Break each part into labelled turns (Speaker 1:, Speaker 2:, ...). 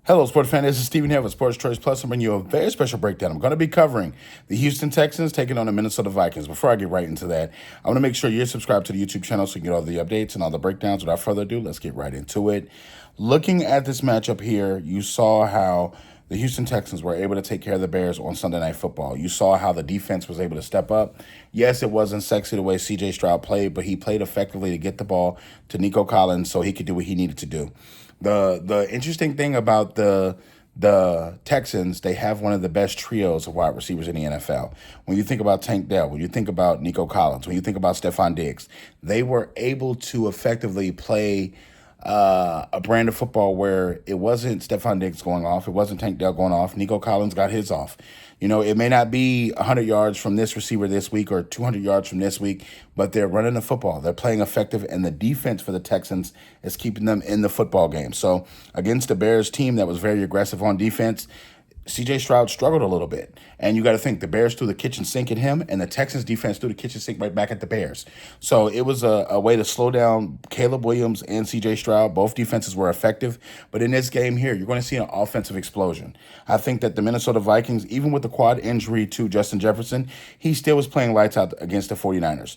Speaker 1: Hello, sports fan. This is Stephen here with Sports Choice Plus. I'm bringing you a very special breakdown. I'm going to be covering the Houston Texans taking on the Minnesota Vikings. Before I get right into that, I want to make sure you're subscribed to the YouTube channel so you can get all the updates and all the breakdowns. Without further ado, let's get right into it. Looking at this matchup here, you saw how the Houston Texans were able to take care of the Bears on Sunday Night Football. You saw how the defense was able to step up. Yes, it wasn't sexy the way C.J. Stroud played, but he played effectively to get the ball to Nico Collins so he could do what he needed to do. The interesting thing about the Texans, they have one of the best trios of wide receivers in the NFL. When you think about Tank Dell, when you think about Nico Collins, when you think about Stephon Diggs, they were able to effectively play a brand of football where it wasn't Stephon Diggs going off, it wasn't Tank Dell going off. Nico Collins got his off. You know, it may not be 100 yards from this receiver this week or 200 yards from this week, but they're running the football. They're playing effective, and the defense for the Texans is keeping them in the football game. So against the Bears team that was very aggressive on defense, C.J. Stroud struggled a little bit. And you got to think the Bears threw the kitchen sink at him, and the Texans defense threw the kitchen sink right back at the Bears. So it was a way to slow down Caleb Williams and C.J. Stroud. Both defenses were effective. But in this game here, you're going to see an offensive explosion. I think that the Minnesota Vikings, even with the quad injury to Justin Jefferson, he still was playing lights out against the 49ers.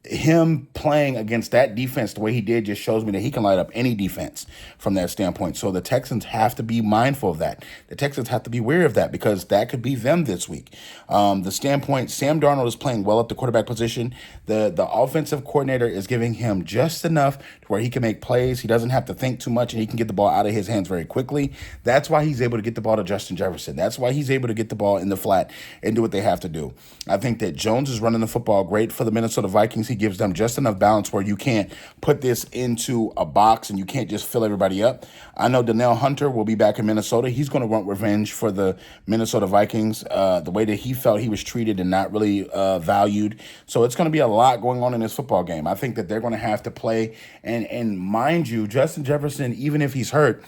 Speaker 1: Him playing against that defense the way he did just shows me that he can light up any defense from that standpoint. So the Texans have to be mindful of that. The Texans have to be wary of that because that could be them this week. The standpoint, Sam Darnold is playing well at the quarterback position. The offensive coordinator is giving him just enough to where he can make plays. He doesn't have to think too much, and he can get the ball out of his hands very quickly. That's why he's able to get the ball to Justin Jefferson. That's why he's able to get the ball in the flat and do what they have to do. I think that Jones is running the football great for the Minnesota Vikings. He gives them just enough balance where you can't put this into a box and you can't just fill everybody up. I know Danielle Hunter will be back in Minnesota. He's going to want revenge for the Minnesota Vikings, the way that he felt he was treated and not really valued. So it's going to be a lot going on in this football game. I think that they're going to have to play. And mind you, Justin Jefferson, even if he's hurt,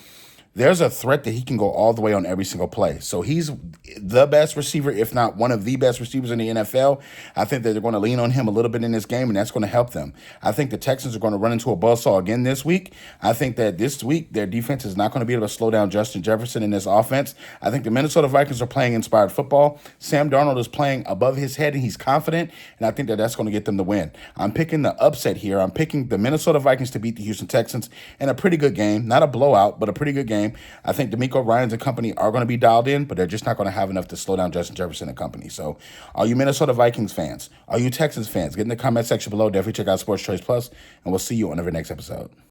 Speaker 1: there's a threat that he can go all the way on every single play. So he's the best receiver, if not one of the best receivers in the NFL. I think that they're going to lean on him a little bit in this game, and that's going to help them. I think the Texans are going to run into a buzzsaw again this week. I think that this week their defense is not going to be able to slow down Justin Jefferson in this offense. I think the Minnesota Vikings are playing inspired football. Sam Darnold is playing above his head, and he's confident, and I think that that's going to get them the win. I'm picking the upset here. I'm picking the Minnesota Vikings to beat the Houston Texans in a pretty good game. Not a blowout, but a pretty good game. I think D'Amico Ryans and company are going to be dialed in, but they're just not going to have enough to slow down Justin Jefferson and company. So are you Minnesota Vikings fans? Are you Texans fans? Get in the comment section below. Definitely check out Sports Choice Plus, and we'll see you on the next episode.